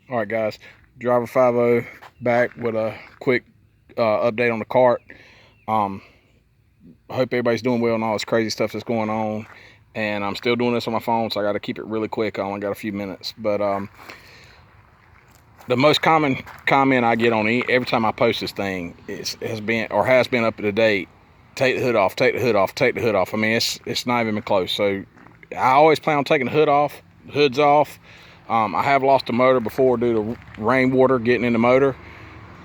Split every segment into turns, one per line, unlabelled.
All right, guys. Driver 50 back with a quick update on the cart. Um, I hope everybody's doing well and all this crazy stuff that's going on. And I'm still doing this on my phone, so I got to keep it really quick. I only got a few minutes. But the most common comment I get on every time I post this thing has been up to date. Take the hood off. Take the hood off. Take the hood off. I mean, it's not even been close. So I always plan on taking the hood off. The hood's off. I have lost a motor before due to rainwater getting in the motor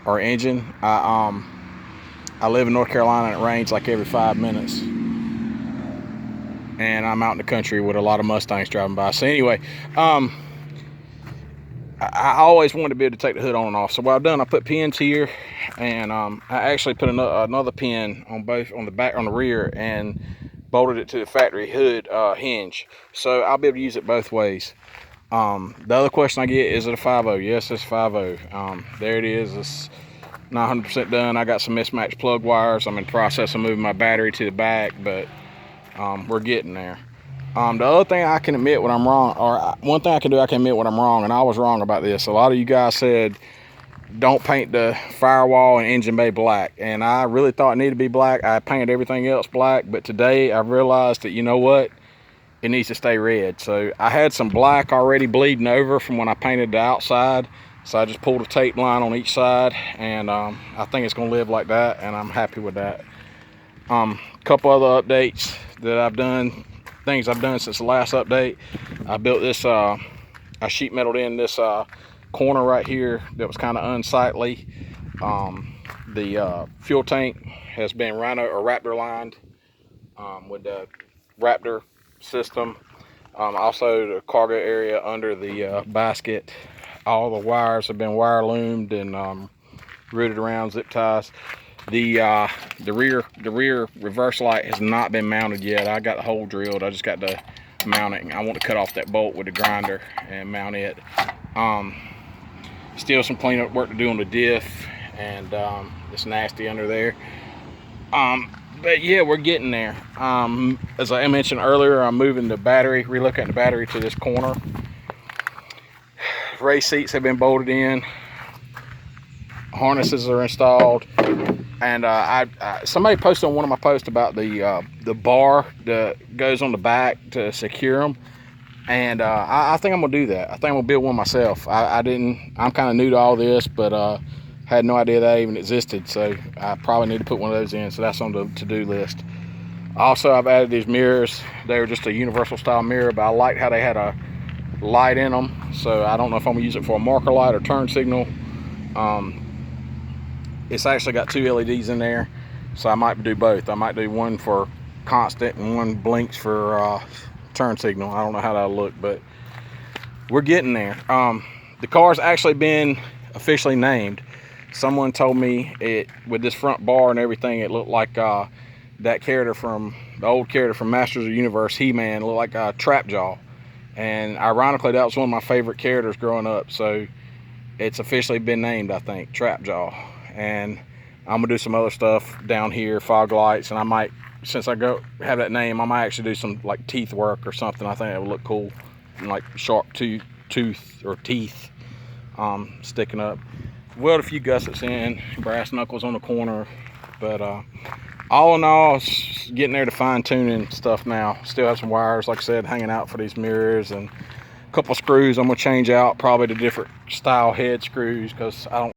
or engine. I live in North Carolina and it rains like every 5 minutes, and I'm out in the country with a lot of Mustangs driving by. So anyway, I always wanted to be able to take the hood on and off. So what I've done, I put pins here, and I actually put another pin on the back, on the rear, and bolted it to the factory hood hinge. So I'll be able to use it both ways. The other question I get, is it a 50? Yes, it's 50. There it is. It's not 100% done. I got some mismatched plug wires. I'm in the process of moving my battery to the back, but we're getting there. The other thing I can admit when I'm wrong, or one thing I can do, I can admit when I'm wrong, and I was wrong about this. A lot of you guys said don't paint the firewall and engine bay black, and I really thought it needed to be black. I painted everything else black, but today I realized that, you know what, it needs to stay red. So I had some black already bleeding over from when I painted the outside, so I just pulled a tape line on each side, and I think it's going to live like that, and I'm happy with that. A couple other updates that I've done, things I've done since the last update. I built this, I sheet metaled in this corner right here that was kind of unsightly. The fuel tank has been Rhino or Raptor lined with the Raptor system. Also the cargo area under the basket. All the wires have been wire loomed and routed around, zip ties. The rear reverse light has not been mounted yet. I got the hole drilled. I just got to mount it. I want to cut off that bolt with the grinder and mount it. Still some cleanup work to do on the diff, and it's nasty under there. But yeah, we're getting there. As I mentioned earlier, I'm moving the battery, relocating the battery to this corner. Race seats have been bolted in. Harnesses are installed. And somebody posted on one of my posts about the bar that goes on the back to secure them. And I think I'm gonna do that. I think I'm gonna build one myself. I'm kind of new to all this, but had no idea that even existed. So I probably need to put one of those in. So that's on the to-do list. Also, I've added these mirrors. They were just a universal style mirror, but I liked how they had a light in them. So I don't know if I'm gonna use it for a marker light or turn signal. It's actually got 2 LEDs in there, so I might do both. I might do one for constant and one blinks for turn signal. I don't know how that'll look, but we're getting there. The car's actually been officially named. Someone told me it, with this front bar and everything, it looked like that character from the old character from Masters of the Universe, He-Man, looked like a Trapjaw. And ironically, that was one of my favorite characters growing up. So it's officially been named, I think, Trapjaw. And I'm gonna do some other stuff down here, fog lights, and I might, since I have that name, I might actually do some like teeth work or something. I think that would look cool, and like sharp tooth or teeth sticking up. Weld a few gussets in, brass knuckles on the corner, but all in all, it's getting there to fine tuning stuff now. Still have some wires, like I said, hanging out for these mirrors, and a couple screws I'm gonna change out, probably to different style head screws, because I don't